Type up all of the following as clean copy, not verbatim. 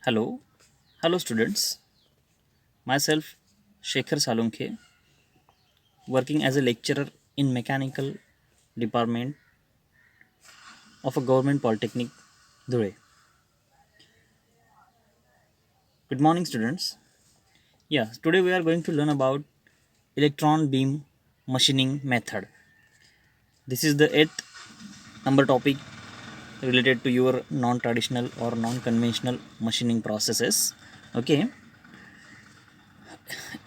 Hello students. Myself Shekhar Salunke, working as a lecturer in mechanical department of a government polytechnic, Dhule. Good morning, students. Yeah, today we are going to learn about electron beam machining method. This is the eighth number topic related to your non-traditional or non-conventional machining processes. Okay,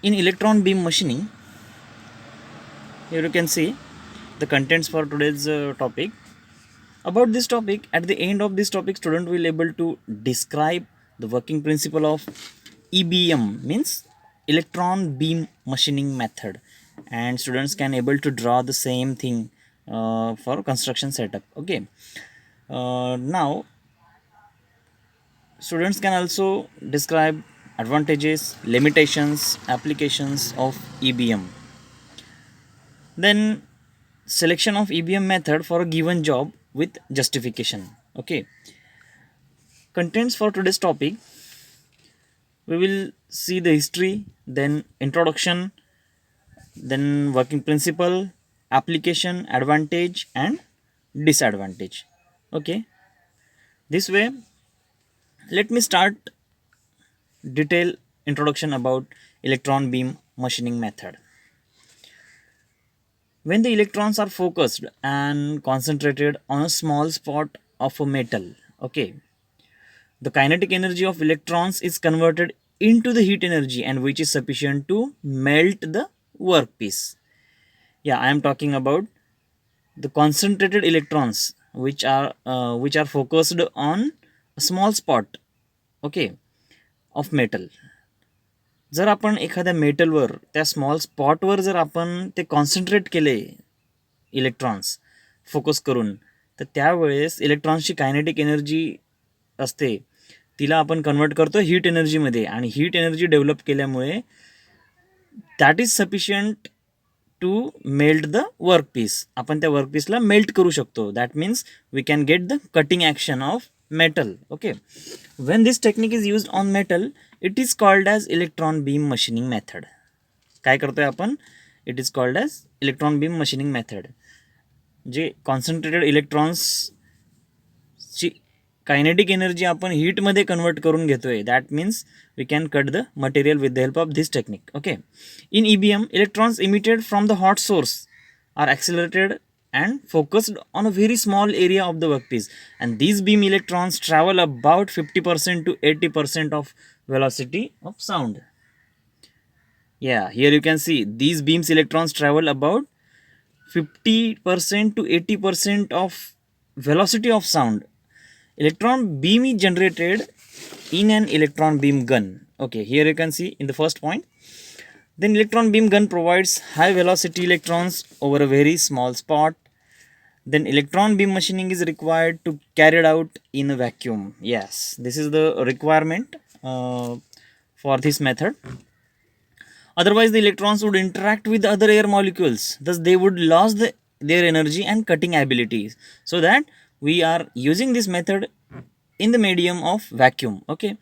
in electron beam machining, here you can see the contents for today's topic. About this topic, at the end of this topic, student will able to describe the working principle of EBM, means electron beam machining method, and students can able to draw the same thing for construction setup. Okay. Now students can also describe advantages, limitations, applications of EBM. Then selection of EBM method for a given job with justification. Okay. Contents for today's topic, we will see the history, then introduction, then working principle, application, advantage and disadvantage. Okay, this way let me start detail introduction about electron beam machining method. When the electrons are focused and concentrated on a small spot of a metal, okay, the kinetic energy of electrons is converted into the heat energy and which is sufficient to melt the workpiece. Yeah, I am talking about the concentrated electrons which are focused on a small spot, okay, of metal. जर आपण एखाद्या मेटलवर त्या small स्पॉटवर जर आपण ते concentrate केले electrons focus करून, तर त्यावेळेस इलेक्ट्रॉन्सची कायनेटिक एनर्जी असते तिला आपण कन्वर्ट करतो हीट एनर्जीमध्ये, आणि हीट एनर्जी डेव्हलप केल्यामुळे that is sufficient to melt the workpiece. आपण त्या वर्कपीसला मेल्ट करू शकतो. That means we can get the cutting action of metal. Okay, when this technique is used on metal it is called as electron beam machining method. काय करतोय आपण? It is called as electron beam machining method. जे concentrated इलेक्ट्रॉन्सची kinetic energy आपण हीटमध्ये convert करून घेतोय, that means we can cut the material with the help of this technique. Okay, in EBM electrons emitted from the hot source are accelerated and focused on a very small area of the workpiece, and these beam electrons travel about 50% to 80% of velocity of sound. Yeah, here you can see these beams electrons travel about 50% to 80% of velocity of sound. Electron beam is generated in an electron beam gun. Okay, here you can see in the first point. Then electron beam gun provides high velocity electrons over a very small spot. Then electron beam machining is required to carry it out in a vacuum. Yes, this is the requirement for this method. Otherwise, the electrons would interact with the other air molecules. Thus, they would lose their energy and cutting abilities. So that we are using this method in the medium of vacuum. Okay,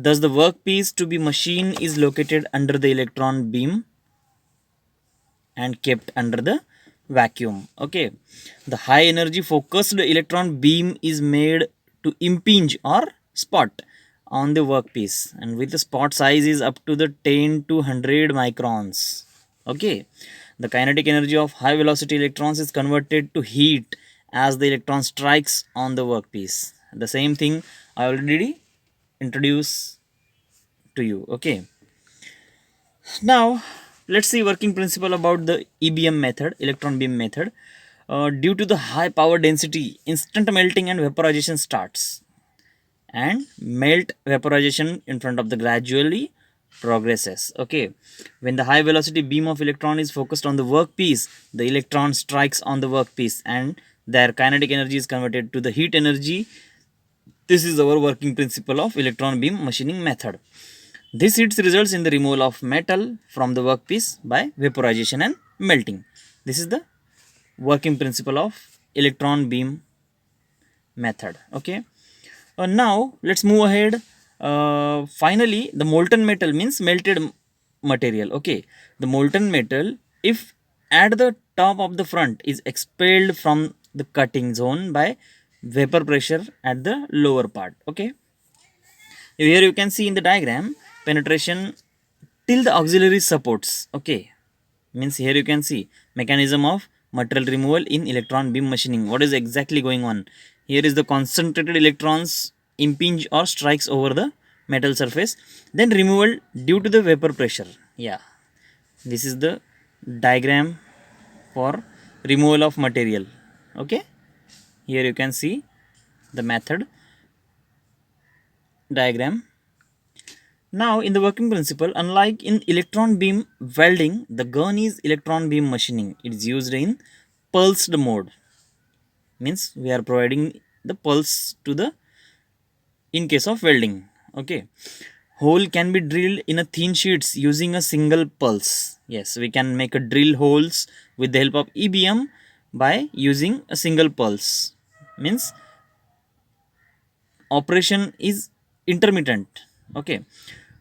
thus the workpiece to be machined is located under the electron beam and kept under the vacuum. Okay, the high energy focused electron beam is made to impinge or spot on the workpiece, and with the spot size is up to the 10 to 100 microns. Okay, the kinetic energy of high velocity electrons is converted to heat as the electron strikes on the workpiece. The same thing I already introduced to you. Okay, now let's see working principle about the EBM method, electron beam method. Due to the high power density, instant melting and vaporization starts, and melt vaporization in front of the gradually progresses. Okay, when the high velocity beam of electron is focused on the workpiece, the electron strikes on the workpiece and their kinetic energy is converted to the heat energy. This is our working principle of electron beam machining method. This heat results in the removal of metal from the workpiece by vaporization and melting. This is the working principle of electron beam method. Okay, now let's move ahead Finally, the molten metal means melted material. Okay, the molten metal, if at the top of the front, is expelled from the cutting zone by vapor pressure at the lower part. Okay, here you can see in the diagram penetration till the auxiliary supports. Okay, means here you can see mechanism of material removal in electron beam machining. What is exactly going on here is the concentrated electrons impinge or strikes over the metal surface, then removal due to the vapor pressure. Yeah, this is the diagram for removal of material. Okay, here you can see the method diagram. Now, in the working principle, unlike in electron beam welding, the gun is electron beam machining. It is used in pulsed mode. Means we are providing the pulse to the in case of welding. Okay, hole can be drilled in a thin sheets using a single pulse. Yes, we can make a drill holes with the help of EBM by using a single pulse. Means operation is intermittent. Okay,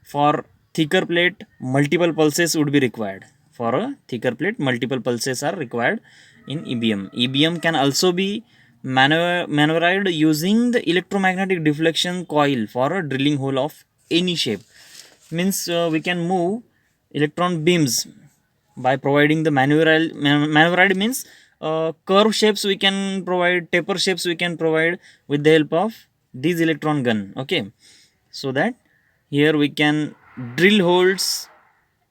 for thicker plate multiple pulses would be required. For a thicker plate multiple pulses are required in EBM can also be maneuvered using the electromagnetic deflection coil for a drilling hole of any shape. Means we can move electron beams by providing the maneuvered means curve shapes we can provide, taper shapes we can provide with the help of these electron gun. Okay, so that here we can drill holes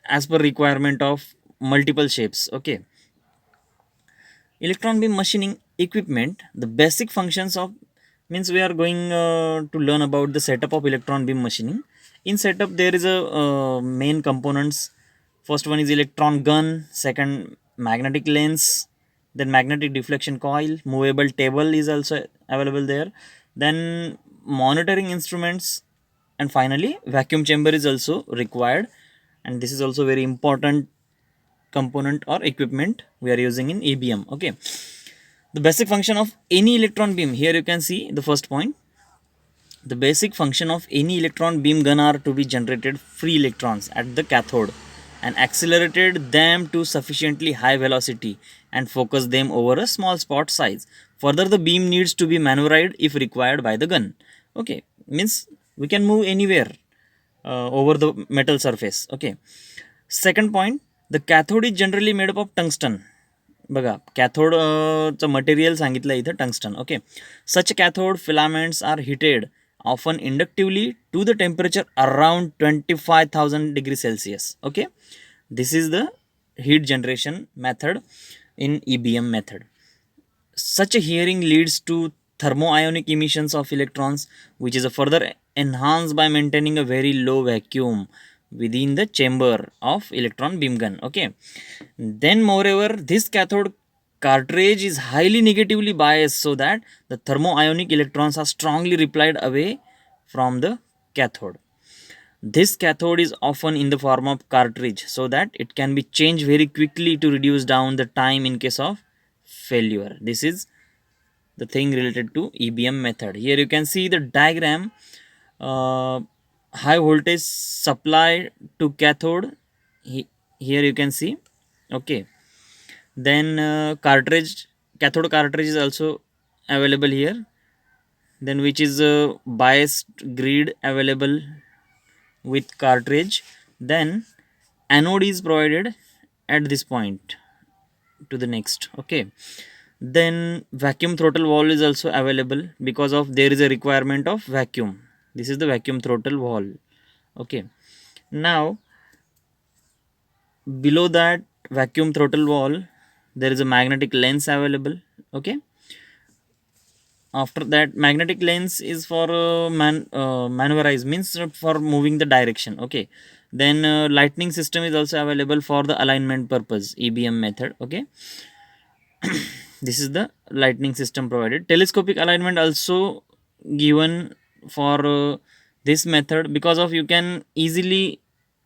as per requirement of multiple shapes. Okay, electron beam machining equipment, the basic functions of, means we are going to learn about the setup of electron beam machining. In setup there is a main components. First one is electron gun, second magnetic lens, then magnetic deflection coil, movable table is also available there, then monitoring instruments, and finally vacuum chamber is also required. And this is also very important component or equipment we are using in EBM. Okay, the basic function of any electron beam, here you can see the first point. The basic function of any electron beam gun are to be generated free electrons at the cathode and accelerated them to sufficiently high velocity and focus them over a small spot size. Further, the beam needs to be maneuvered if required by the gun. Okay, means we can move anywhere over the metal surface. Okay, second point, the cathode is generally made up of tungsten. बघा कॅथोडचं material सांगितलं इथं tungsten. Okay, such cathode filaments are heated often inductively to the temperature around 25,000 degree Celsius. Okay, this is the heat generation method in EBM method. Such a hearing leads to thermoionic emissions of electrons, which is further enhanced by maintaining a very low vacuum within the chamber of electron beam gun. Okay, then moreover this cathode cartridge is highly negatively biased so that the thermoionic electrons are strongly repelled away from the cathode. This cathode is often in the form of cartridge so that it can be changed very quickly to reduce down the time in case of failure. This is the thing related to EBM method. Here you can see the diagram. High voltage supply to cathode, here you can see. Okay, then cathode cartridge is also available here, then which is biased grid available with cartridge, then anode is provided at this point to the next. Okay, then vacuum throttle valve is also available because of there is a requirement of vacuum. This is the vacuum throttle valve. Okay, now below that vacuum throttle valve there is a magnetic lens available. Okay, after that magnetic lens is for maneuverize, means for moving the direction. Okay, then lightning system is also available for the alignment purpose, EBM method. Okay, this is the lightning system provided. Telescopic alignment also given for this method because of you can easily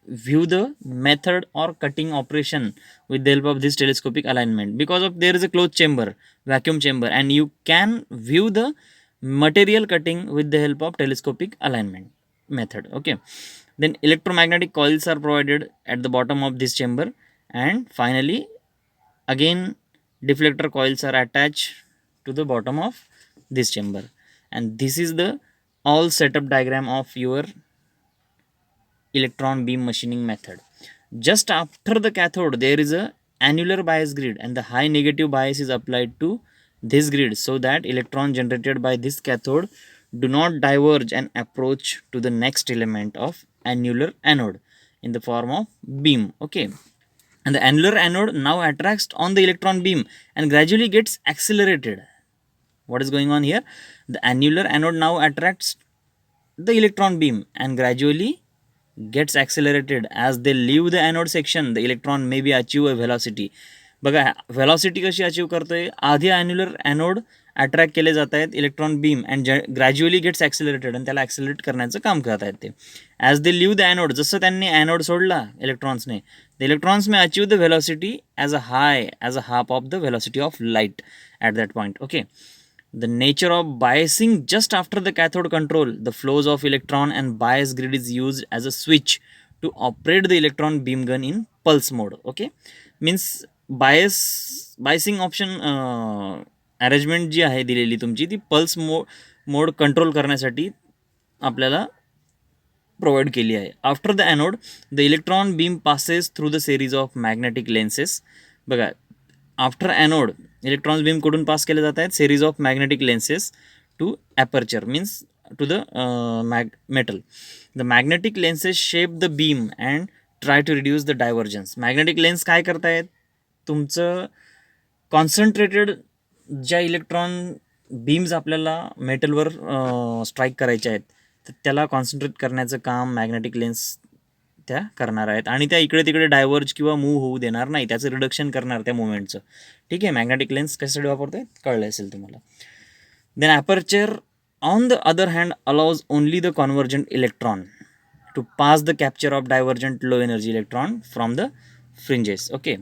view the method or cutting operation with the help of this telescopic alignment, because of there is a closed chamber, vacuum chamber, and you can view the material cutting with the help of telescopic alignment. method. Okay, then electromagnetic coils are provided at the bottom of this chamber, and finally again deflector coils are attached to the bottom of this chamber, and this is the all setup diagram of your electron beam machining method. Just after the cathode, there is a annular bias grid, and the high negative bias is applied to this grid so that electron generated by this cathode do not diverge and approach to the next element of annular anode in the form of beam. Okay, and the annular anode now attracts on the electron beam and gradually gets accelerated. What is going on here? The annular anode now attracts the electron beam and gradually gets accelerated. As they leave the anode section, the electron may be achieve a velocity. बघा velocity कशी achieve करतोय, आधी annular anode attract केले जात आहेत electron beam and gradually gets accelerated, आणि त्याला accelerate करण्याचं काम करत आहेत ते. As they leave the anode, जसं त्यांनी ॲनोड सोडला इलेक्ट्रॉन्सने, the electrons may achieve the velocity as a half of the velocity of light at that point. Okay, the nature of biasing just after the cathode control the flows of electron and bias grid is used as a switch to operate the electron beam gun in pulse mode. Okay, means biasing option arrangement जी आहे दिलेली तुमची ती pulse मोड control करण्यासाठी आपल्याला provide केली आहे. After the anode the electron beam passes through the series of magnetic lenses. बघा, आफ्टर ॲनोड इलेक्ट्रॉन्स बीम कुठून पास केले जात आहेत? Series of magnetic lenses to aperture, means to the metal. The magnetic lenses shape the beam and try to reduce the divergence. Magnetic lens काय करतायत? तुमचं concentrated ज्या electron beams आपल्याला मेटलवर strike करायचे आहेत तर त्याला कॉन्सन्ट्रेट करण्याचं काम मॅग्नेटिक लेन्स त्या करणार आहेत, आणि त्या इकडे तिकडे डायव्हर्ज किंवा मूव्ह होऊ देणार नाही, त्याचं रिडक्शन करणार त्या मुवमेंटचं. ठीक आहे, मॅग्नेटिक लेन्स कशासाठी वापरतोय कळलं असेल तुम्हाला. Then aperture on the other hand allows only the convergent electron to pass the capture of divergent low energy electron from the fringes. Okay,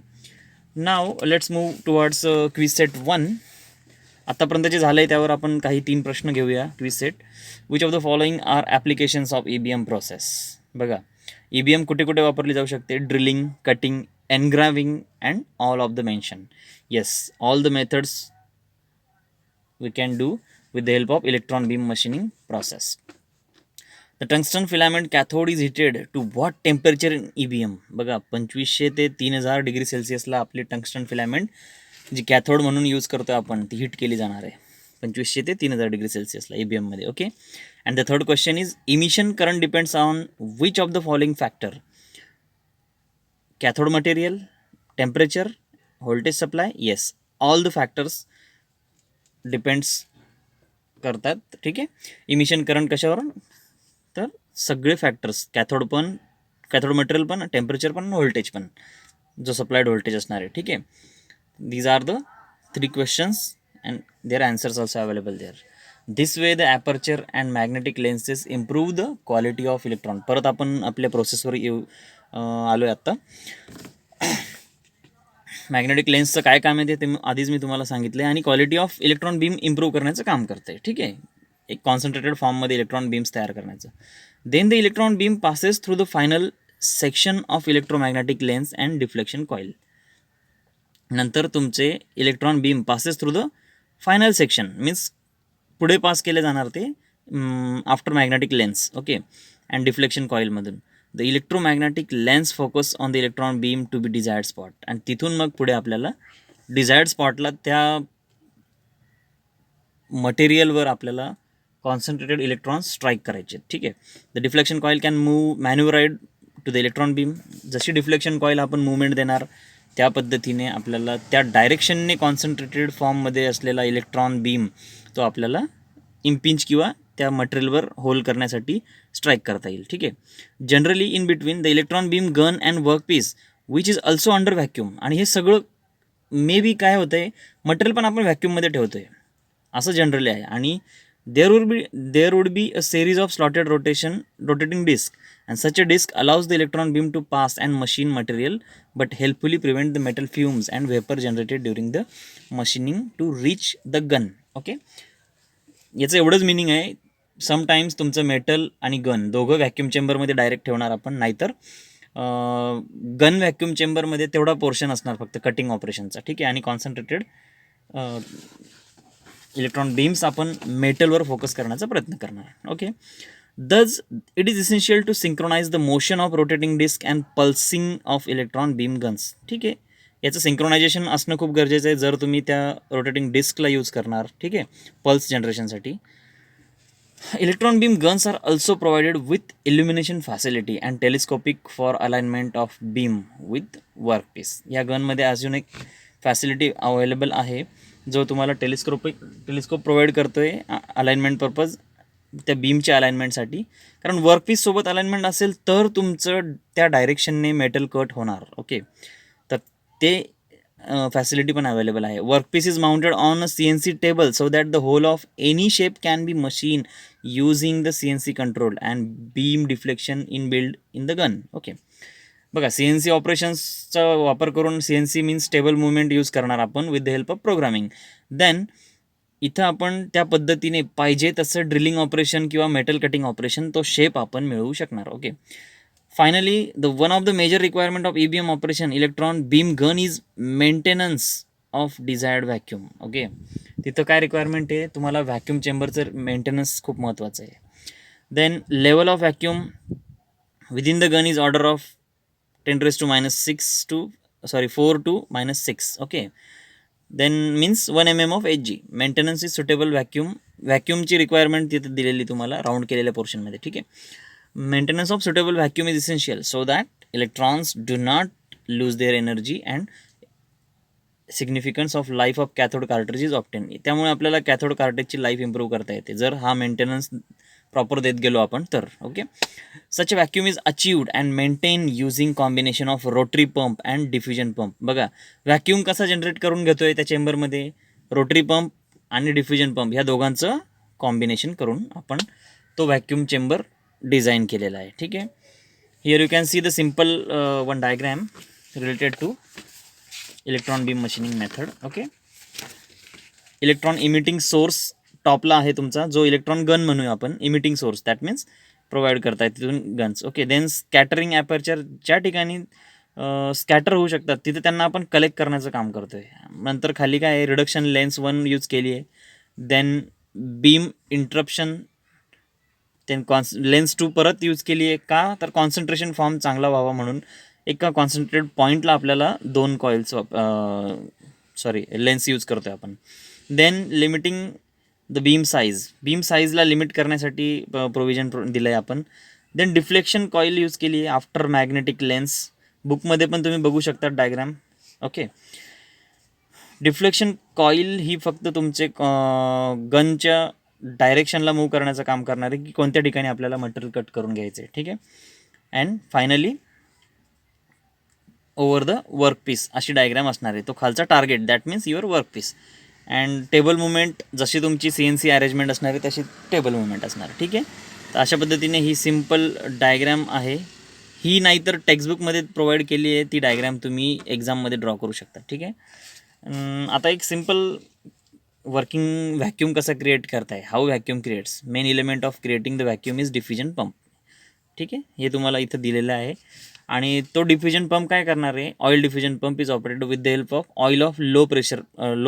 now let's move towards quiz set 1. आत्तापर्यंत जे झालं आहे त्यावर आपण काही 3 प्रश्न घेऊया. Quiz set, which of the following are applications of EBM process. बघा, EBM कुठे कुठे वापरली जाऊ शकते? Drilling, cutting, engraving and all of the mention. Yes, all the methods we can do with the help of electron beam machining process. The tungsten filament cathode is heated to what temperature in EBM. बघा, 2500 ते 3000 degree सेल्सिअसला आपली tungsten filament जी cathode म्हणून use करतो आपण ती hit केली जाणार आहे 2500 ते 3000 डिग्री सेल्सिअसला EBM मध्ये. Okay, and the third question is emission current depends on which of the following factor? Cathode material, temperature, voltage supply. Yes, all the factors depends करतात. ठीक आहे, इमिशन करंट कशावरून? तर सगळे फॅक्टर्स, कॅथोड मटेरियल पण, temperature पण, voltage पण, जो सप्लाइड व्होल्टेज असणार आहे. ठीक आहे, these are the 3 questions and their answers also available there. This way the aperture and magnetic lenses improve the quality of electron. परत आपण आपल्या प्रोसेसवर आलो आहे आत्ता. मॅग्नेटिक लेन्सचं काय काम आहे ते आधीच मी तुम्हाला सांगितलं आहे, आणि quality of electron beam improve करण्याचं काम करते. ठीक आहे, एक कॉन्सन्ट्रेटेड फॉर्ममध्ये इलेक्ट्रॉन बीम्स तयार करण्याचं. Then the electron beam passes through the final section of electromagnetic lens and deflection coil. नंतर तुमचे electron beam passes through the final section, means पुढे पास केले जाणार ते after magnetic lens. Okay, and deflection कॉईलमधून the electromagnetic lens focus on the electron beam to be desired spot, आणि तिथून मग पुढे आपल्याला डिझायर्ड स्पॉटला त्या मटेरियलवर आपल्याला कॉन्सन्ट्रेटेड इलेक्ट्रॉन्स स्ट्राईक करायचे. ठीक आहे, the deflection coil can move manoeuvred to the electron beam. जशी डिफ्लेक्शन कॉईल आपण मुवमेंट देणार त्या पद्धतीने आपल्याला त्या डायरेक्शनने कॉन्सन्ट्रेटेड फॉर्ममध्ये असलेला इलेक्ट्रॉन बीम तो आपल्याला इम्पिंच किंवा त्या मटेरियलवर होल करण्यासाठी स्ट्राईक करता येईल. ठीक आहे, generally in between the electron beam gun and work piece which is also under vacuum. आणि हे सगळं मे बी काय होतं आहे, मटेरियल पण आपण व्हॅक्यूममध्ये ठेवतो आहे असं जनरली आहे, आणि there would be a series of slotted rotating disc, and such a disk allows the electron beam to pass and machine material but helpfully prevent the metal fumes and vapor generated during the machining to reach the gun. Okay, याचं एवढंच meaning आहे. Sometimes तुमचं metal आणि gun दोघं vacuum चेंबरमध्ये direct ठेवणार आपण, नाहीतर gun vacuum चेंबरमध्ये तेवढा पोर्शन असणार फक्त कटिंग ऑपरेशनचा, ठीक आहे. आणि कॉन्सन्ट्रेटेड इलेक्ट्रॉन बीम्स आपण मेटलवर फोकस करण्याचा प्रयत्न करणार आहे. Okay. Thus, it is essential to synchronize the motion of rotating disk and pulsing of electron beam guns. ठीक आहे. याचं सिंक्रोनायझेशन असणं खूप गरजेचं आहे जर तुम्ही त्या रोटेटिंग डिस्कला यूज करणार, ठीक आहे, पल्स जनरेशनसाठी. Electron beam guns are also provided with illumination facility and telescopic for alignment of beam with workpiece. या गनमध्ये अजून एक फॅसिलिटी अवेलेबल आहे जो तुम्हाला टेलिस्कोप प्रोव्हाइड करतो आहे अलाइनमेंट पर्पज, त्या बीमच्या अलाइनमेंटसाठी. कारण वर्कपीससोबत अलाइनमेंट असेल तर तुमचं त्या डायरेक्शनने मेटल कट होणार. ओके. तर ते फॅसिलिटी पण अवेलेबल आहे. Workpiece is mounted on a CNC table so that the hole of any shape can be machine using the CNC control and beam deflection in build in the gun. Okay. बघा, CNC ऑपरेशन्सचा वापर करून, CNC मीन्स table movement use करणार आपण with the help of programming. Then इथं आपण त्या पद्धतीने पाहिजे तसं ड्रिलिंग ऑपरेशन किंवा मेटल कटिंग ऑपरेशन तो शेप आपण मिळवू शकणार. Okay. Finally the one of the major requirement of EBM operation electron beam gun is maintenance of desired vacuum. Okay. तिथं काय रिक्वायरमेंट आहे, तुम्हाला व्हॅक्यूम चेंबरचं मेंटेनन्स खूप महत्त्वाचं आहे. Then level of vacuum within the gun is order of 4 to -6. ओके. Then means 1 mm of Hg. Maintenance is suitable व्हॅक्यूमची requirement तिथे दिलेली तुम्हाला राऊंड केलेल्या पोर्शनमध्ये, ठीक आहे. Maintenance of suitable vacuum is essential so that electrons do not lose their energy and significance of life of cathode cartridge is obtain. त्यामुळे आपल्याला कॅथोड कार्ट्रिजची लाईफ इम्प्रूव्ह करता येते जर हा मेंटेनन्स प्रॉपर देत गेलो आपण तर. Okay. Such vacuum is achieved and maintain using combination of rotary pump and diffusion pump. बघा, व्हॅक्यूम कसा जनरेट करून घेतो आहे त्या चेंबरमध्ये, रोटरी पंप आणि डिफ्युजन पंप ह्या दोघांचं कॉम्बिनेशन करून आपण तो व्हॅक्यूम चेंबर डिझाईन केलेला आहे, ठीक आहे. Here you can see the simple one diagram related to electron beam machining method. Okay. Electron emitting source टॉपला आहे तुमचा, जो इलेक्ट्रॉन गन म्हणूया आपण, emitting source, that means provide करताय तिथून guns. Okay. Then scattering aperture, ज्या ठिकाणी स्कॅटर होऊ शकतात तिथे त्यांना आपण कलेक्ट करण्याचं काम करतो आहे. नंतर खाली काय आहे, रिडक्शन लेन्स 1 यूज केली आहे. Then beam interruption, then lens 2 परत यूज केली आहे. का तर कॉन्सन्ट्रेशन फॉर्म चांगला व्हावा म्हणून एका कॉन्सन्ट्रेटेड पॉईंटला आपल्याला 2 कॉइल्स लेन्स यूज करतो आहे आपण. देन लिमिटिंग द बीम साईजला लिमिट करण्यासाठी प्रोव्हिजन दिलं आहे आपण. देन डिफ्लेक्शन कॉईल यूज केली आहे आफ्टर मॅग्नेटिक लेन्स. बुकमध्ये पण तुम्ही बघू शकता डायग्राम. ओके. डिफ्लेक्शन कॉईल ही फक्त तुमचे गनच्या डायरेक्शनला मूव्ह करण्याचं काम करणार आहे की कोणत्या ठिकाणी आपल्याला मटेरियल कट करून घ्यायचं आहे, ठीक आहे. And finally over the workpiece अशी डायग्राम असणार आहे. तो खालचा target, that means your workpiece. And table movement जशी तुमची CNC अरेंजमेंट असणार आहे तशी टेबल मुवमेंट असणार आहे, ठीक आहे. तर अशा पद्धतीने ही सिम्पल डायग्राम आहे. ही नाहीतर टेक्स्टबुकमध्ये प्रोव्हाइड केली आहे ती डायग्राम तुम्ही एक्झाममध्ये ड्रॉ करू शकता, ठीक आहे. आता एक सिम्पल वर्किंग व्हॅक्यूम कसा क्रिएट करताय, how vacuum creates. Main element of creating the vacuum is diffusion pump, ठीक आहे. हे तुम्हाला इथं दिलेलं आहे. आणि तो डिफ्युजन पंप काय करणार आहे, oil diffusion pump is operated with the help of oil of low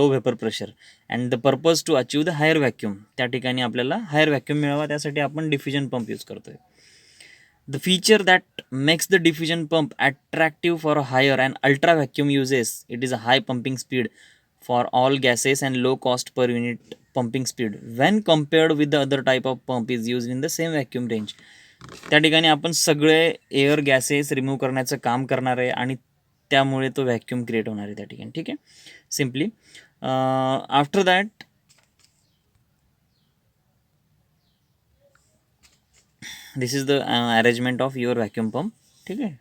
vapour pressure and the purpose to achieve the higher vacuum. त्या ठिकाणी आपल्याला हायर व्हॅक्यूम मिळावा त्यासाठी आपण डिफ्युजन पंप यूज करतोय. The feature that makes the diffusion pump attractive for higher and ultra vacuum uses, it is a high pumping speed for all gases and low cost per unit pumping speed when compared with the other type of pump is use in the same vacuum range. त्या ठिकाणी आपण सगळे air gases remove करण्याचं काम करणार आहे आणि त्यामुळे तो व्हॅक्यूम क्रिएट होणार आहे त्या ठिकाणी, ठीक आहे. Simply after that this is the arrangement of your vacuum pump, ठीक आहे.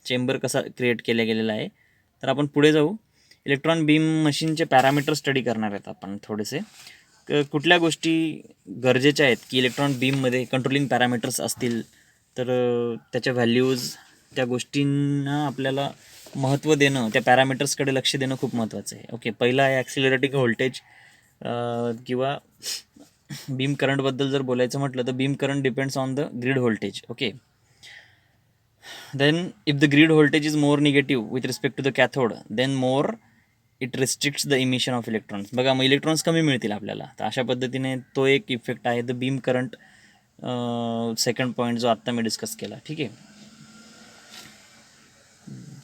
चेंबर कसा क्रिएट केला गेलेला आहे. तर आपण पुढे जाऊ. इलेक्ट्रॉन बीम मशीनचे पॅरामीटर स्टडी करणार आहेत आपण थोडेसे. कुठल्या गोष्टी गरजेच्या आहेत की इलेक्ट्रॉन बीममध्ये कंट्रोलिंग पॅरामीटर्स असतील तर त्याच्या व्हॅल्यूज, त्या गोष्टींना आपल्याला महत्त्व देणं, त्या पॅरामीटर्सकडे लक्ष देणं खूप महत्त्वाचं आहे. ओके. पहिला आहे ॲक्सिलरेटिंग व्होल्टेज किंवा बीम करंटबद्दल जर बोलायचं म्हटलं तर beam current depends on the grid voltage. Okay, then if the grid voltage is more negative with respect to the cathode, then more it restricts the emission of electrons. बघा मग electrons कमी मिळतील आपल्याला. तर अशा पद्धतीने तो एक इफेक्ट आहे the beam current. Second point जो आत्ता मी डिस्कस केला. ठीक आहे.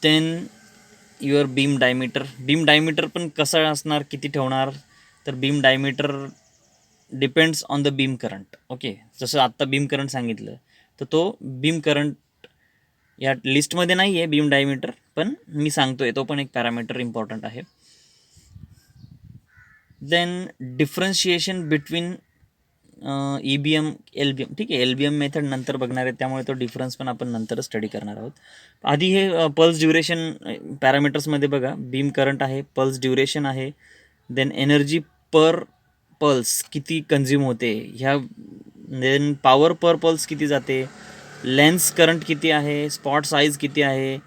देन युअर बीम डायमीटर पण कसं असणार, किती ठेवणार, तर beam diameter depends on the beam current. Okay, जसं आत्ता बीम करंट सांगितलं तर तो बीम करंट या लिस्टमध्ये नाही आहे बीम डायमीटर, पण मी सांगतोय तो पण एक पॅरामीटर इम्पॉर्टंट आहे. Then differentiation between EBM LBM. ठीक आहे, LBM मेथड नंतर बघणार आहे, त्यामुळे तो डिफरन्स पण आपण नंतर स्टडी करणार आहोत. आधी हे पल्स ड्युरेशन पॅरामीटर्समध्ये बघा, बीम करंट आहे, पल्स ड्युरेशन आहे, देन एनर्जी पर पल्स किती कन्झ्युम होते ह्या, देन पॉवर पर पल्स किती जाते, लेन्स करंट किती आहे, स्पॉट साईज किती आहे,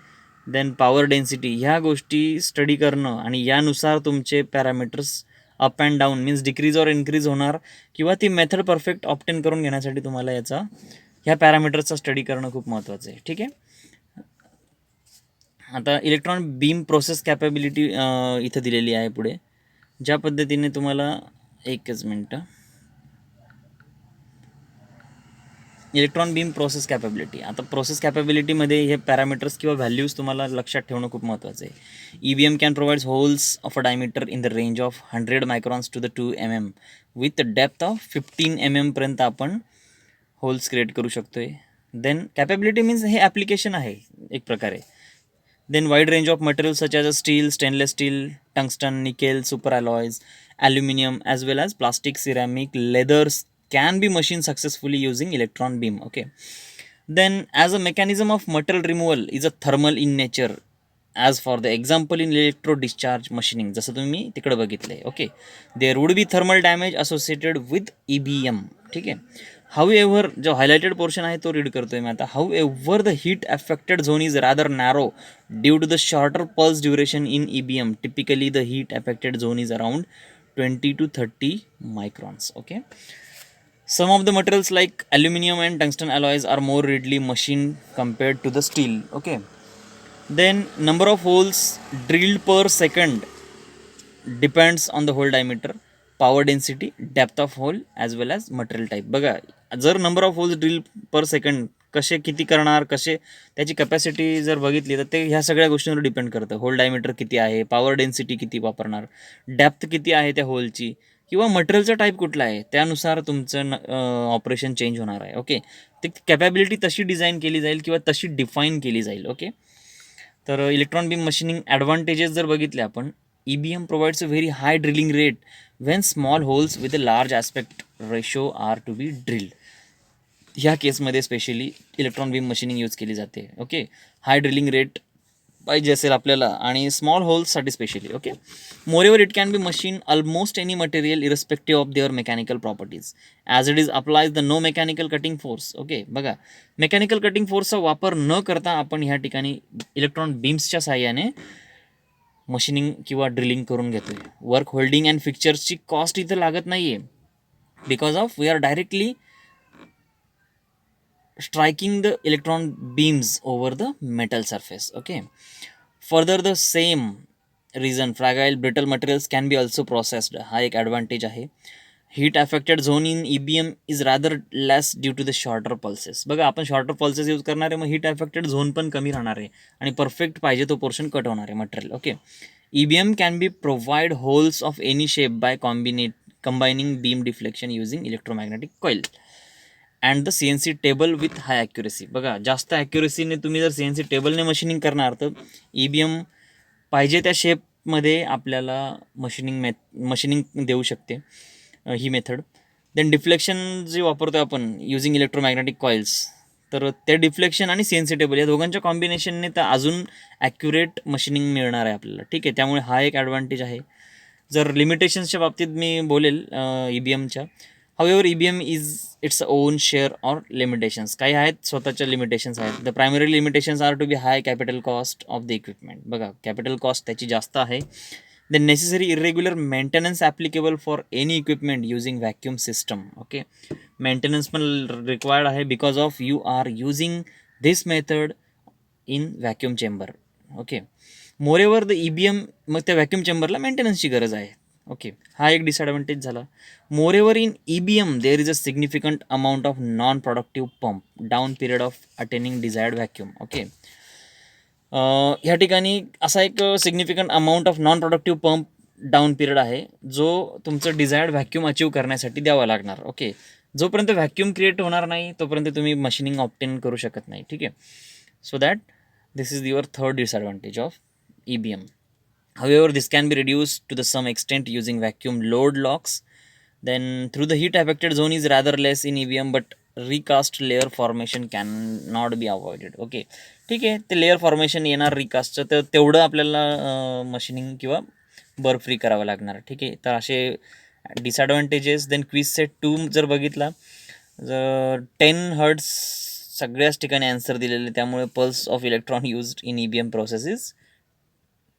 देन पॉवर डेन्सिटी, ह्या गोष्टी स्टडी करणं आणि यानुसार तुमचे parameters up and down means decrease और इन्क्रीज होणार, किंवा ती मेथड परफेक्ट ऑप्टेन करून घेण्यासाठी तुम्हाला ह्या पॅरामीटर्सचा स्टडी करणं खूप महत्त्वाचं आहे. ठीक आहे. आता इलेक्ट्रॉन बीम प्रोसेस कॅपेबिलिटी इथं दिलेली आहे पुढे, ज्या पद्धतीने तुम्हाला, एकच मिनटं, इलेक्ट्रॉन बीम प्रोसेस कॅपेबिलिटी. आता प्रोसेस कॅपेबिलिटीमध्ये हे पॅरामीटर्स किंवा व्हॅल्यूज तुम्हाला लक्षात ठेवणं खूप महत्त्वाचं आहे. EBM can provides holes of a diameter in the range of 100 microns to the 2 mm with depth of 15 mm पर्यंत आपण होल्स क्रिएट करू शकतोय. देन कॅपेबिलिटी मीन्स हे ॲप्लिकेशन आहे एक प्रकारे. Then wide range of material such as a steel, stainless steel, tungsten, nickel, super alloys, aluminium as well as plastic, ceramic, leathers can be machined successfully using electron beam. Okay, then as a mechanism of material removal is a thermal in nature, as for the example in electro discharge machining, जसं तुम्ही तिकडे बघितलंय. Okay, there would be thermal damage associated with EBM. ठीक आहे. However, जो highlighted portion आहे तो read करतोय मी आता. However, the heat affected zone is rather narrow due to the shorter pulse duration in EBM. Typically the heat affected zone is around 20 to 30 microns. Okay, some of the materials like aluminum and tungsten alloys are more readily machined compared to the steel. Okay, then number of holes drilled per second depends on the hole diameter, power density, depth of hole as well as material type. बघा, जर number of holes drill per second कसे किती करणार, कसे त्याची capacity जर बघितली तर ते ह्या सगळ्या गोष्टींवर डिपेंड करतं. होल डायमीटर किती आहे, पॉवर डेन्सिटी किती वापरणार, डेप्थ किती आहे त्या होलची, किंवा मटेरियलचा टाईप कुठला आहे, त्यानुसार तुमचं ऑपरेशन चेंज होणार आहे. ओके, ते कॅपॅबिलिटी तशी डिझाईन केली जाईल किंवा तशी डिफाईन केली जाईल. ओके, तर इलेक्ट्रॉन बीम मशीनिंग ॲडव्हान्टेजेस जर बघितले आपण, EBM provides a very high drilling rate when small holes with a large aspect ratio are to be drilled. ह्या केसमध्ये specially electron beam machining use केली जाते. ओके, हाय ड्रिलिंग रेट पाहिजे असेल आपल्याला आणि स्मॉल होल्ससाठी specially. Okay, moreover it can be machine almost any material irrespective of their mechanical properties as it is applies the no mechanical cutting force. Okay, बघा, mechanical cutting फोर्सचा वापर न करता आपण ह्या ठिकाणी इलेक्ट्रॉन बीम्सच्या साहाय्याने मशीनिंग किंवा ड्रिलिंग करून घेतोय. वर्क होल्डिंग अँड फिक्चर्सची कॉस्ट इथं लागत नाही आहे, because of we are directly striking the electron beams over the metal surface. Okay, further the same reason fragile brittle materials can be also processed. हा एक ॲडव्हान्टेज आहे. Heat affected zone in EBM is rather less due to the shorter pulses. बघा, आपण shorter pulses use करणार आहे, मग heat affected zone पण कमी राहणार आहे आणि परफेक्ट पाहिजे तो पोर्शन कट होणार आहे material. Okay, EBM can be provide holes of any shape by combining beam deflection using electromagnetic coil and the CNC table with high accuracy. बघा, जास्त ॲक्युरेसीने तुम्ही जर CNC टेबलने मशीनिंग करणार तर EBM पाहिजे त्या शेपमध्ये आपल्याला मशीनिंग देऊ शकते ही मेथड. देन डिफ्लेक्शन जे वापरतो आपण युझिंग इलेक्ट्रोमॅग्नेटिक कॉइल्स, तर ते डिफ्लेक्शन आणि CNC टेबल या दोघांच्या कॉम्बिनेशनने तर अजून ॲक्युरेट मशीनिंग मिळणार आहे आपल्याला. ठीक आहे, त्यामुळे हा एक ॲडव्हान्टेज आहे. जर लिमिटेशन्सच्या बाबतीत मी बोलेल EBMच्या, however EBM is its own share or limitations. काही आहेत स्वतःच्या लिमिटेशन्स आहेत. The primary limitations are to be high capital cost of the equipment. बघा, कॅपिटल कॉस्ट त्याची जास्त आहे, The necessary irregular maintenance applicable for any equipment using vacuum system. Okay, maintenance पण required आहे because of you are using this method in vacuum chamber. Okay, moreover the EBM, मग त्या vacuum chamberला maintenance ची गरज आहे. ओके, हा एक disadvantage झाला. Moreover in EBM there is a significant amount of non productive pump down period of attaining desired vacuum. Okay, ह्या ठिकाणी असा एक significant amount of non productive pump down period आहे जो तुमचं डिझायर्ड व्हॅक्यूम अचीव्ह करण्यासाठी द्यावा लागणार. ओके, जोपर्यंत व्हॅक्यूम क्रिएट होणार नाही तोपर्यंत तुम्ही मशिनिंग ऑप्टेन करू शकत नाही. ठीक आहे, so that this is your third disadvantage of EBM. However, this can be reduced to the some extent using vacuum load locks. Then through the heat affected zone is rather less in EBM, but recast layer formation cannot be avoided. Okay, ठीक आहे, ते layer formation येणार रिकास्टचं, तर तेवढं आपल्याला machining किंवा बर्फ free करावं लागणार. ठीक आहे, तर असे डिसॲडव्हान्टेजेस. देन क्विज सेट 2 जर बघितला, 10 हर्ट्स सगळ्याच ठिकाणी आन्सर दिलेले, त्यामुळे pulse of electron used in EBM process is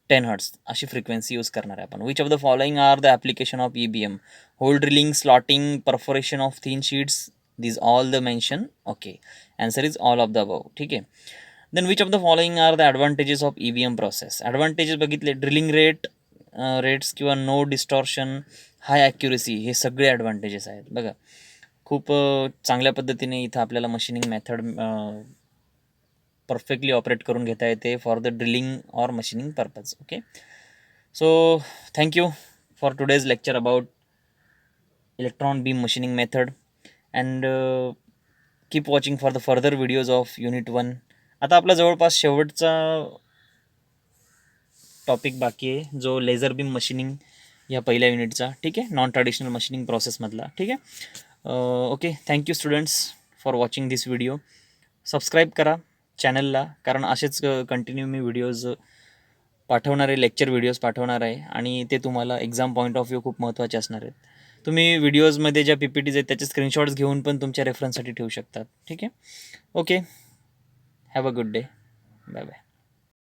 10 hertz अशी फ्रिक्वेन्सी यूज करणार आहे आपण. Which of the following are the application of EBM? Hole drilling, slotting, perforation of thin sheets, these all the mention. Okay, answer is all of the above. ठीक आहे, then which of the following are the advantages of EBM process? advantages बघितले, drilling rates किंवा no distortion, हाय accuracy, हे सगळे advantages आहेत. बघा, खूप चांगल्या पद्धतीने इथं आपल्याला मशिनिंग मेथड परफेक्टली ऑपरेट करून घेता येते for the drilling or machining purpose. Okay, so thank you for today's lecture about electron beam machining method and keep watching for the further videos of unit 1. आता आपला जवळपास शेवटचा टॉपिक बाकी आहे, जो लेझर बीम मशिनिंग या पहिल्या युनिटचा. ठीक आहे, नॉन ट्रॅडिशनल मशिनिंग प्रोसेसमधला. ठीक आहे, okay, thank you students for watching this video. Subscribe करा चॅनलला, कारण असेच कंटिन्यू मी व्हिडिओज पाठवणार आहे, लेक्चर व्हिडिओज पाठवणार आहे, आणि ते तुम्हाला एक्झाम पॉईंट ऑफ व्ह्यू खूप महत्त्वाचे असणार आहेत. तुम्ही व्हिडिओजमध्ये ज्या PPTs आहेत त्याचे स्क्रीनशॉट्स घेऊन पण तुमच्या रेफरन्ससाठी ठेवू शकतात. ठीक आहे, okay, have a good day, bye bye.